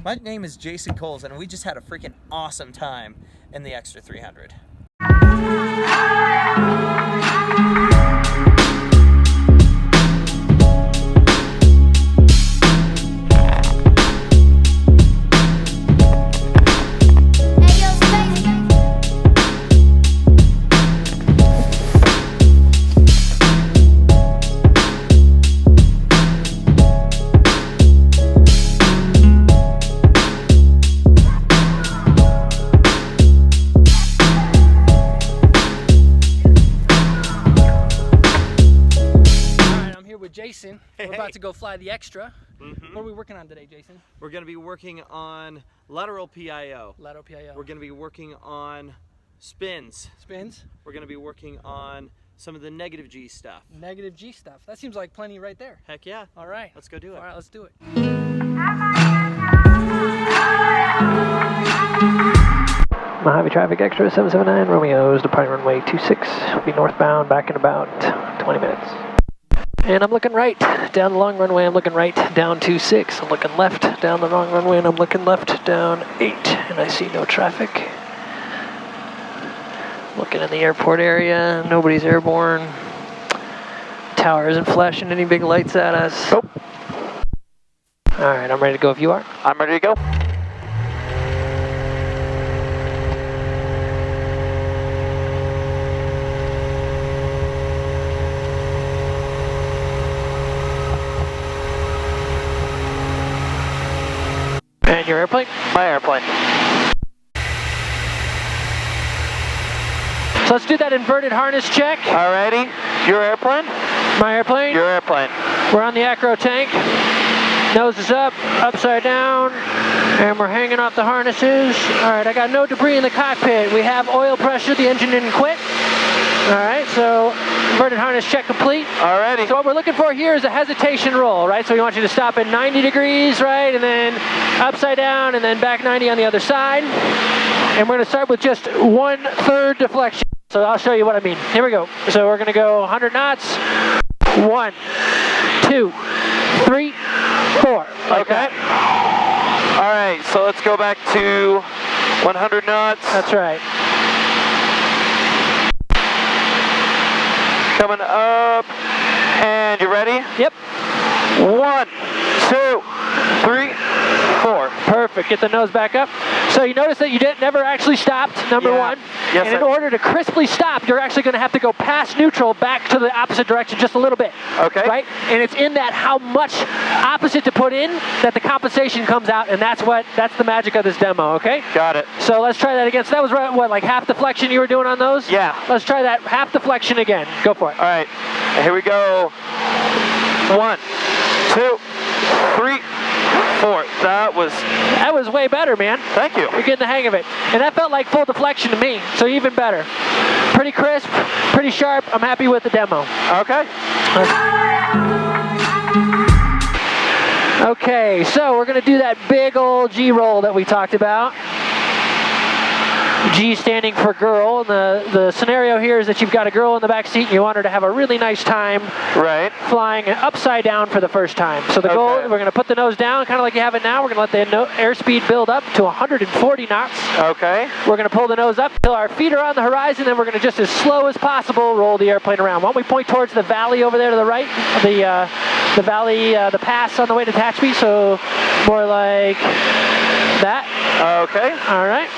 My name is Jason Coles, and we just had a freaking awesome time in the Extra 300. Jason, we're about to go fly the Extra. What are we working on today, Jason? We're going to be working on lateral PIO. Lateral PIO. We're going to be working on spins. Spins. We're going to be working on some of the negative G stuff. Negative G stuff. That seems like plenty right there. Heck yeah. All right. Let's go do it. All right, let's do it. Mojave traffic Extra 779 Romeo's departing runway 26. We'll be northbound back in about 20 minutes. And I'm looking right down the long runway, I'm looking right down 26. I'm looking left down the wrong runway, and I'm looking left down 8. And I see no traffic. Looking in the airport area, nobody's airborne. Tower isn't flashing any big lights at us. Nope. Alright, I'm ready to go if you are. I'm ready to go. And your airplane? My airplane. So let's do that inverted harness check. Alrighty. Your airplane? My airplane? Your airplane. We're on the acro tank. Nose is up, upside down, and we're hanging off the harnesses. Alright, I got no debris in the cockpit. We have oil pressure, the engine didn't quit. Alright, so inverted harness check complete. Alrighty. So what we're looking for here is a hesitation roll, right? So we want you to stop at 90 degrees, right? And then upside down, and then back 90 on the other side. And we're going to start with just 1/3 deflection. So I'll show you what I mean. Here we go. So we're going to go 100 knots. 1, 2, 3, 4. Okay. Alright, so let's go back to 100 knots. That's right. Coming up, and you ready? Yep. 1, 2, 3, 4. Perfect. Get the nose back up. So you notice that you never actually stopped, number one. Yes, and in order to crisply stop, you're actually going to have to go past neutral back to the opposite direction just a little bit. Okay. Right? And it's in that how much opposite to put in that the compensation comes out, and that's the magic of this demo, okay? Got it. So let's try that again. So that was what, like half deflection you were doing on those? Yeah. Let's try that half deflection again. Go for it. All right. Here we go. 1, 2, 3, 4. That was way better, man. Thank you. You're getting the hang of it. And that felt like full deflection to me, so even better. Pretty crisp, pretty sharp. I'm happy with the demo. Okay. Okay, so we're going to do that big old G roll that we talked about. G standing for girl, and the scenario here is that you've got a girl in the back seat and you want her to have a really nice time flying upside down for the first time. So the goal, we're going to put the nose down kind of like you have it now. We're going to let the airspeed build up to 140 knots. Okay. We're going to pull the nose up till our feet are on the horizon, then we're going to just as slow as possible roll the airplane around. Why don't we point towards the valley over there to the right, the valley, the pass on the way to Tehachapi, so more like that. Okay. All right.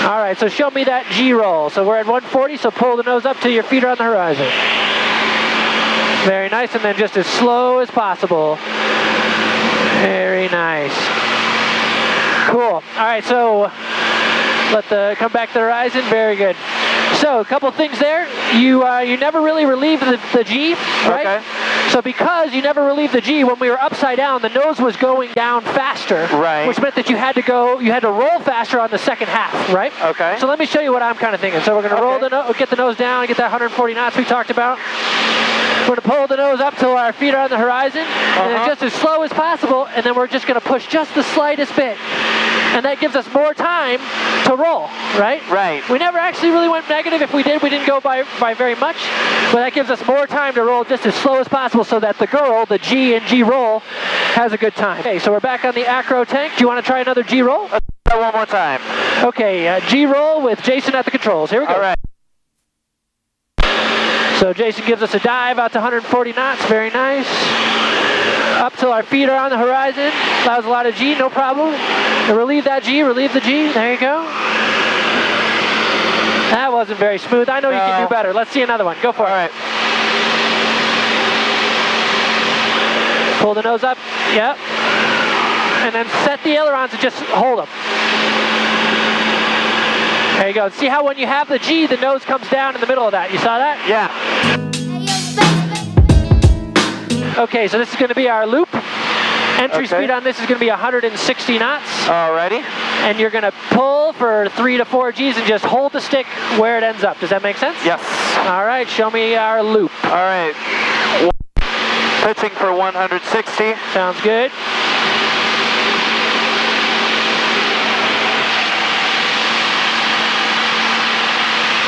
All right, so show me that G roll. So we're at 140, so pull the nose up till your feet are on the horizon. Very nice, and then just as slow as possible. Very nice. Cool. All right, so come back to the horizon. Very good. So a couple things there. You never really relieve the G, right? Okay. So because you never relieved the G, when we were upside down, the nose was going down faster, right? Which meant that you had to roll faster on the second half, right? Okay. So let me show you what I'm kind of thinking. So we're going to get the nose down, get that 140 knots we talked about. We're going to pull the nose up till our feet are on the horizon, and then just as slow as possible, and then we're just going to push just the slightest bit. And that gives us more time to roll, right? Right. We never actually really went negative. If we did, we didn't go by very much. But that gives us more time to roll just as slow as possible so that the girl, the G and G roll, has a good time. Okay, so we're back on the acro tank. Do you want to try another G roll? Let's try one more time. Okay, G roll with Jason at the controls. Here we go. All right. So Jason gives us a dive out to 140 knots. Very nice. Up till our feet are on the horizon. Allows a lot of G, no problem. And relieve that G, relieve the G. There you go. That wasn't very smooth. I know you can do better. Let's see another one. Go for it. All right. Pull the nose up. Yep. And then set the ailerons and just hold them. There you go. See how when you have the G, the nose comes down in the middle of that. You saw that? Yeah. Okay, so this is going to be our loop. Entry Okay. speed on this is going to be 160 knots. Alrighty. And you're going to pull for 3 to 4 Gs and just hold the stick where it ends up. Does that make sense? Yes. All right, show me our loop. All right. Pitching for 160. Sounds good.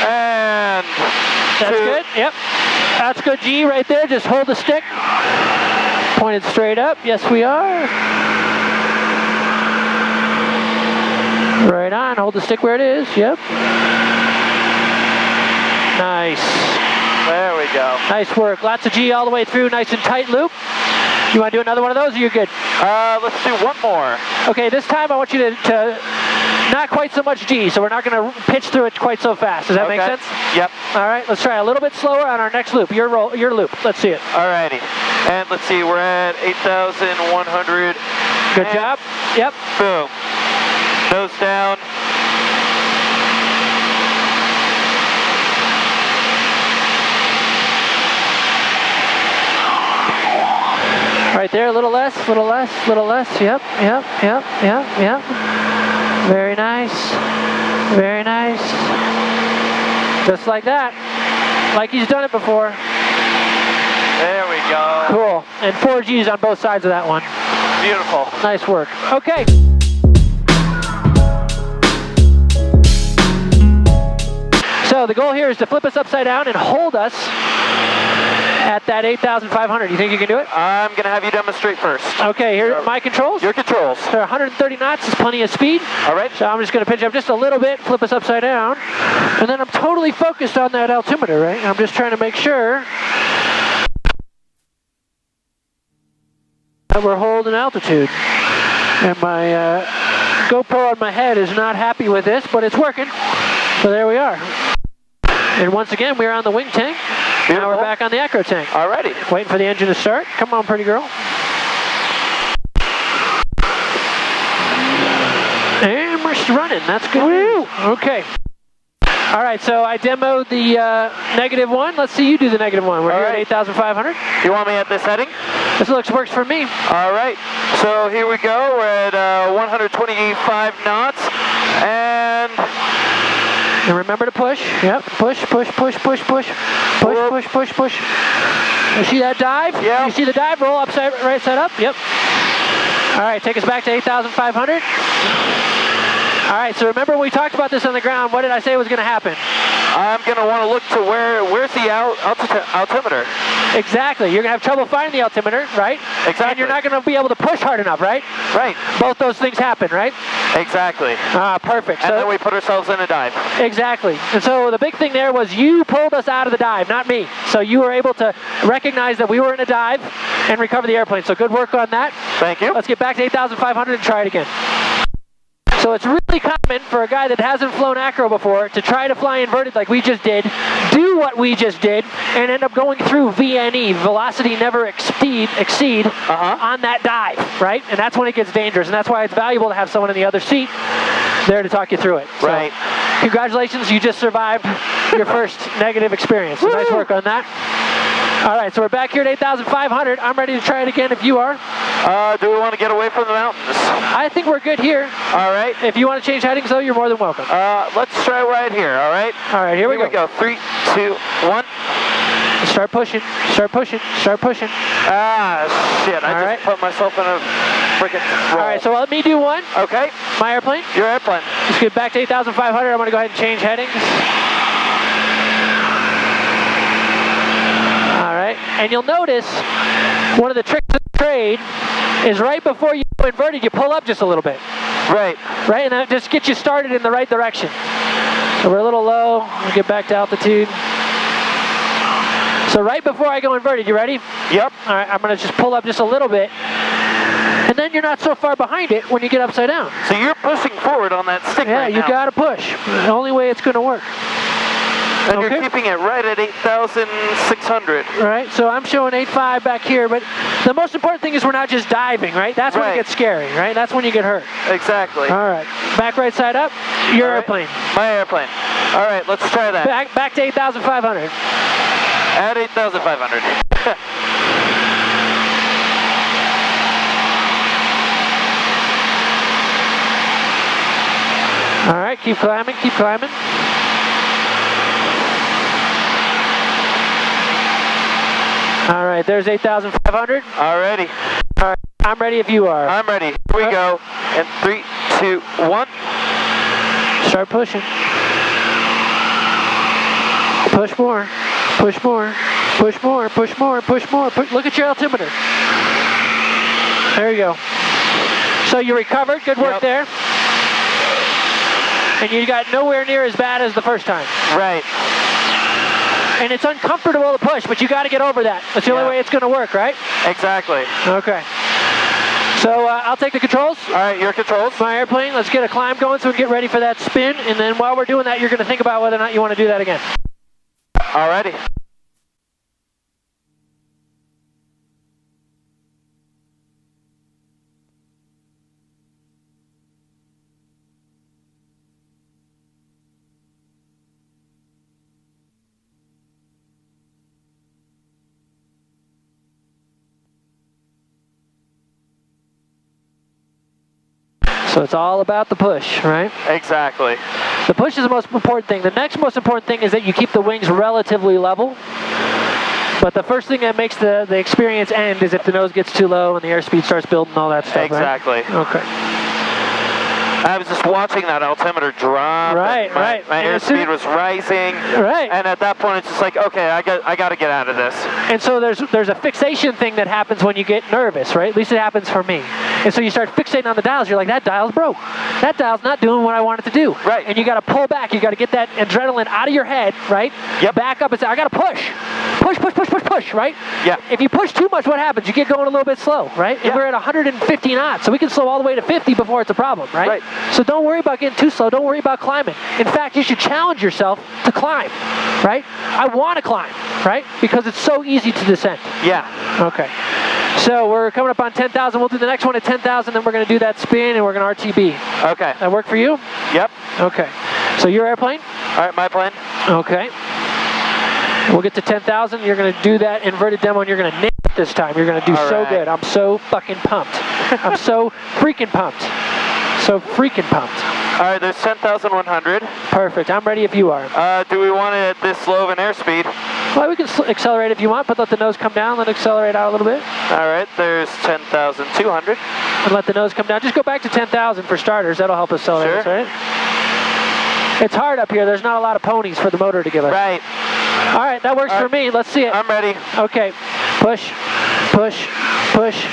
And That's good. Yep. That's good G right there. Just hold the stick. Pointed straight up. Yes, we are. Right on. Hold the stick where it is. Yep. Nice. there we go. Nice work. Lots of G all the way through. Nice and tight loop. You want to do another one of those or you're good? Let's do one more. Okay, this time I want you to not quite so much G, so we're not going to pitch through it quite so fast. Does that make sense? Yep. All right, let's try a little bit slower on our next loop. Your loop. Let's see it. Alrighty. And let's see, we're at 8,100. Good job. Yep. Boom. Nose down. Right there, a little less, little less, little less. Yep, yep, yep, yep, yep. Very nice. Very nice. Just like that. Like he's done it before. There we go. Cool. And 4 Gs on both sides of that one. Beautiful. Nice work. Okay. So the goal here is to flip us upside down and hold us at that 8,500. You think you can do it? I'm going to have you demonstrate first. Okay, here are my controls. Your controls. So 130 knots is plenty of speed. All right. So I'm just going to pitch up just a little bit, flip us upside down. And then I'm totally focused on that altimeter, right? I'm just trying to make sure that we're holding altitude. And my GoPro on my head is not happy with this, but it's working. So there we are. And once again, we're on the wing tank. Beautiful. Now we're back on the acro tank. Alrighty. Waiting for the engine to start. Come on, pretty girl. And we're running. That's good. Woo! Okay. All right, so I demoed the -1. Let's see you do the -1. We're here at 8,500. You want me at this heading? This works for me. All right. So here we go. We're at 125 knots. And remember to push. Yep. Push, push, push, push, push. Push, push, push, push. You see that dive? Yeah. You see the dive? Roll upside, right side up? Yep. All right, take us back to 8,500. All right, so remember we talked about this on the ground. What did I say was going to happen? I'm going to want to look to where's the altimeter? Exactly. You're going to have trouble finding the altimeter, right? Exactly. And you're not going to be able to push hard enough, right? Right. Both those things happen, right? Exactly. Ah, perfect. And then we put ourselves in a dive. Exactly. And so the big thing there was you pulled us out of the dive, not me. So you were able to recognize that we were in a dive and recover the airplane. So good work on that. Thank you. Let's get back to 8,500 and try it again. So it's really common for a guy that hasn't flown acro before to try to fly inverted like we just did, do what we just did, and end up going through VNE, velocity never exceed, on that dive, right? And that's when it gets dangerous, and that's why it's valuable to have someone in the other seat there to talk you through it. So, right. Congratulations, you just survived your first negative experience. So nice work on that. All right, so we're back here at 8,500. I'm ready to try it again if you are. Do we want to get away from the mountains? I think we're good here. All right. If you want to change headings, though, you're more than welcome. Let's try right here, all right? All right, here we go. 3, 2, 1. Start pushing, start pushing, start pushing. Ah, shit, I just put myself in a freaking roll. All right, so let me do one. Okay. My airplane. Your airplane. Let's get back to 8,500. I'm going to go ahead and change headings. All right, and you'll notice one of the tricks of the trade is right before you go inverted, you pull up just a little bit. Right. Right, and that just gets you started in the right direction. So we're a little low. We'll get back to altitude. So right before I go inverted, you ready? Yep. All right, I'm gonna just pull up just a little bit. And then you're not so far behind it when you get upside down. So you're pushing forward on that stick right now. Yeah, you gotta push. The only way it's gonna work. And you're keeping it right at 8,600. Right, so I'm showing 8.5 back here, but the most important thing is we're not just diving, right? That's when it gets scary, right? That's when you get hurt. Exactly. All right, back right side up, your airplane. My airplane. All right, let's try that. Back to 8,500. At 8,500. All right, keep climbing, keep climbing. All right, there's 8,500. Alrighty. All right, I'm ready if you are. I'm ready. Here we go. And 3, 2, 1. Start pushing. Push more. Push more. Push more. Push more. Push more. Look at your altimeter. There you go. So you recovered. Good work there. And you got nowhere near as bad as the first time. Right. And it's uncomfortable to push, but you got to get over that. That's the only way it's going to work, right? Exactly. Okay. So I'll take the controls. All right, your controls. My airplane. Let's get a climb going so we can get ready for that spin. And then while we're doing that, you're going to think about whether or not you want to do that again. Alrighty. So it's all about the push, right? Exactly. The push is the most important thing. The next most important thing is that you keep the wings relatively level. But the first thing that makes the experience end is if the nose gets too low and the airspeed starts building, all that stuff, exactly. Right? Okay. I was just watching that altimeter drop. Right, my airspeed was rising. Right. And at that point, it's just like, okay, I got to get out of this. And so there's a fixation thing that happens when you get nervous, right? At least it happens for me. And so you start fixating on the dials. You're like, that dial's broke. That dial's not doing what I want it to do. Right. And you got to pull back. You got to get that adrenaline out of your head, right? Yep. Back up and say, I got to push. Push, push, push, push, push, right? Yeah. If you push too much, what happens? You get going a little bit slow, right? And we're at 150 knots, so we can slow all the way to 50 before it's a problem, right? Right. So don't worry about getting too slow. Don't worry about climbing. In fact, you should challenge yourself to climb, right? I want to climb, right? Because it's so easy to descend. Yeah. Okay. So we're coming up on 10,000. We'll do the next one at 10,000, then we're going to do that spin, and we're going to RTB. Okay. That work for you? Yep. Okay. So your airplane? All right, my plane. Okay. We'll get to 10,000. You're going to do that inverted demo, and you're going to nail it this time. You're going to do so good. I'm so fucking pumped. I'm so freaking pumped. So freaking pumped. All right, there's 10,100. Perfect. I'm ready if you are. Do we want it at this low of an airspeed? Well, we can accelerate if you want, but let the nose come down. Let it accelerate out a little bit. All right, there's 10,200. And let the nose come down. Just go back to 10,000 for starters. That'll help accelerate us, right? It's hard up here. There's not a lot of ponies for the motor to give us. Right. All right, that works for me. Let's see it. I'm ready. Okay. Push, push, push.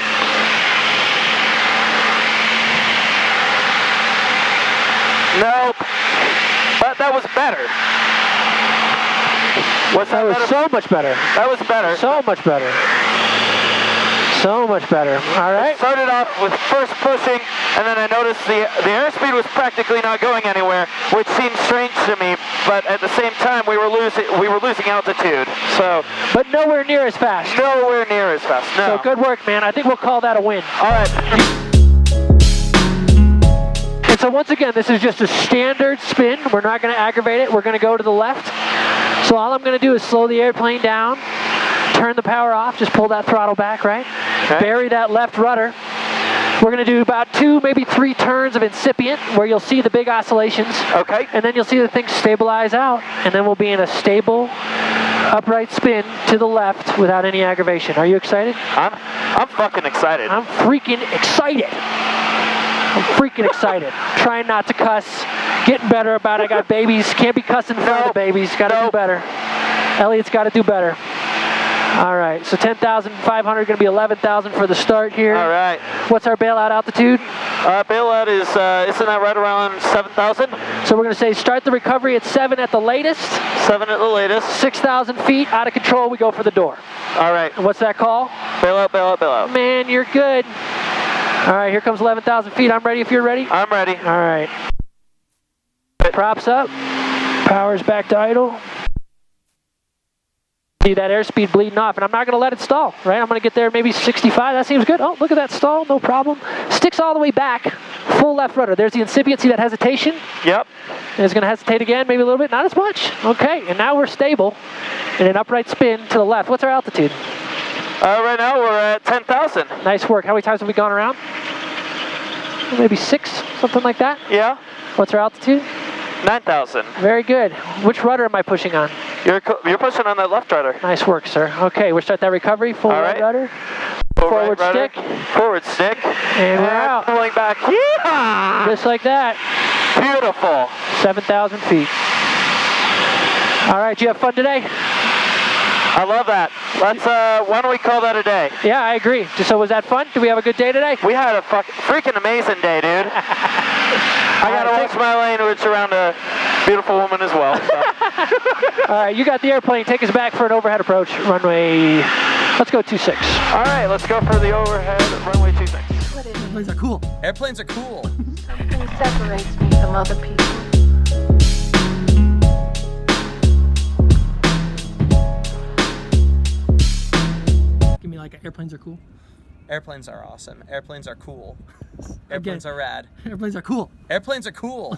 Nope. But that was better. That was so much better. That was better. So much better. So much better. All right. I started off with first pushing, and then I noticed the airspeed was practically not going anywhere, which seemed strange to me. But at the same time, we were losing altitude. So. But nowhere near as fast. Nowhere near as fast. No. So good work, man. I think we'll call that a win. All right. And so once again, this is just a standard spin. We're not going to aggravate it. We're going to go to the left. So all I'm going to do is slow the airplane down, turn the power off, just pull that throttle back, right? Okay. Bury that left rudder. We're going to do about 2, maybe 3 turns of incipient where you'll see the big oscillations. Okay. And then you'll see the thing stabilize out, and then we'll be in a stable, upright spin to the left without any aggravation. Are you excited? I'm fucking excited. I'm freaking excited. I'm freaking excited. Trying not to cuss. Getting better about it. I got babies. Can't be cussing in front of the babies. Got to do better. Elliot's got to do better. All right, so 10,500, going to be 11,000 for the start here. All right. What's our bailout altitude? Bailout is, isn't that right around 7,000? So we're going to say start the recovery at 7 at the latest. 7 at the latest. 6,000 feet, out of control, we go for the door. All right. And what's that call? Bailout, bailout, bailout. Man, you're good. All right, here comes 11,000 feet. I'm ready if you're ready. I'm ready. All right. Props up. Power's back to idle. See that airspeed bleeding off, and I'm not going to let it stall, right? I'm going to get there maybe 65. That seems good. Oh, look at that stall. No problem. Sticks all the way back. Full left rudder. There's the incipient. See that hesitation? Yep. And it's going to hesitate again, maybe a little bit. Not as much. Okay, and now we're stable in an upright spin to the left. What's our altitude? Right now we're at 10,000. Nice work. How many times have we gone around? Maybe 6, something like that? Yeah. What's our altitude? 9,000. Very good. Which rudder am I pushing on? You're pushing on that left rudder. Nice work, sir. Okay, we'll start that recovery. Full right rudder. Forward stick. Forward stick. And we're out. Pulling back. Yeah! Just like that. Beautiful. 7,000 feet. All right, you have fun today? I love that. Let's, why don't we call that a day? Yeah, I agree. So was that fun? Did we have a good day today? We had a freaking amazing day, dude. I gotta watch my language around a beautiful woman as well. So. All right, you got the airplane. Take us back for an overhead approach. Runway, let's go 26. All right, let's go for the overhead runway 26. Airplanes are cool. Airplanes are cool. Something separates me from other people. Give me like airplanes are cool. Airplanes are awesome. Airplanes are cool. Airplanes are rad. Airplanes are cool. Airplanes are cool.